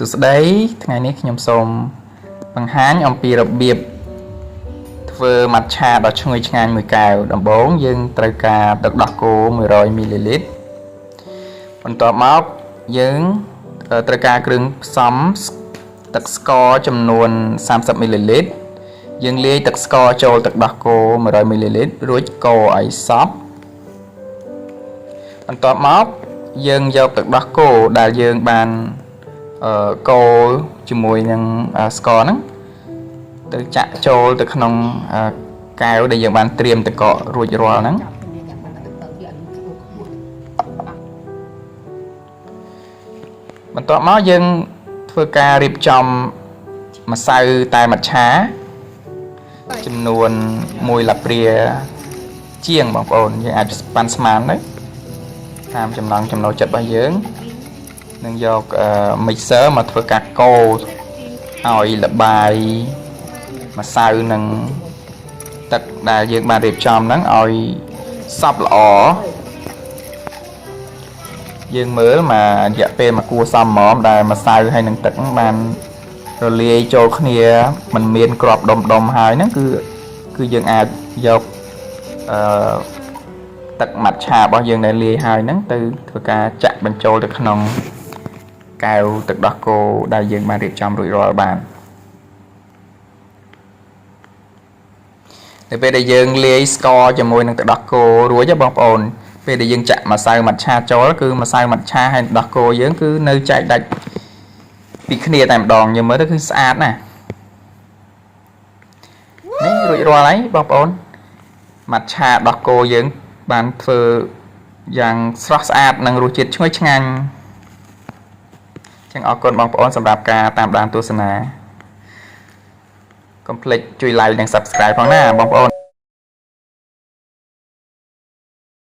សួស្តីថ្ងៃនេះខ្ញុំសូមបង្ហាញអំពីរបៀបធ្វើម៉ាត់ឆាដ៏ឈ្ងុយឆ្ងាញ់មួយកែវដំបូងយើងត្រូវការទឹកដោះគោ 100 មីលីលីត្របន្ទាប់មកយើងត្រូវការគ្រឿងផ្សំទឹកស្ករចំនួន 30 មីលីលីត្រយើងលាយទឹកស្ករចូលទឹកដោះគោ 100 មីលីលីត្ររួចកូរឲ្យសព្វបន្ទាប់មកយើងយកទឹកដោះគោដែលយើងបានកូរជាមួយនឹងស្ករហ្នឹងទៅចាក់ចូលទៅក្នុងកែវដែលយើងបានត្រៀមទឹកកករួចរាល់ហ្នឹងបន្ទាប់មកយើងធ្វើការរៀបចំម្សៅតែម្ឆាចំនួន1 ឡាព្រាជាងបងប្អូនយើងអាចប៉ាន់ស្មានទៅតាមចំណង់ចំណូលចិត្តរបស់យើងនឹងយក mixer មកធ្វើការកូរឲ្យល្បាយម្សៅនិងទឹកដែលយើងបានរៀបចំហ្នឹងឲ្យសព្វល្អយើងមើលមករយៈពេលមួយគួរសមហ្មងដែលម្សៅហើយនឹងទឹកបានរលាយចូលគ្នាมันមានគ្រាប់ដុំហើយហ្នឹងគឺយើងអាចយកទឹកម៉ាត់ឆារបស់យើងដែលលាយហើយហ្នឹងទៅធ្វើការចាក់បញ្ចូលទៅក្នុងកែវទឹកដោះគោដែលយើងបានរៀបចំរួចរាល់បាននៅពេលដែលយើងលាយស្ករជាមួយនឹងទឹកដោះគោរួចបងប្អូនពេលដែលយើងចាក់ម្សៅម៉ាត់ឆាចូលគឺម្សៅម៉ាត់ឆាហើយទឹកដោះគោយើងគឺនៅចែកដាច់ពីគ្នាតែម្ដងយើងមើលទៅគឺស្អាតណាស់នេះរួចរាល់ហើយបងប្អូនម៉ាត់ឆាដោះគោយើងបានធ្វើយ៉ាងស្រស់ស្អាតនិងរសជាតិឈ្ងុយឆ្ងាញ់ចឹងអរគុណបងប្អូនសម្រាប់ការតាមដានទស្សនាកុំភ្លេចជួយ like និង Subscribe ផងណាបងប្អូន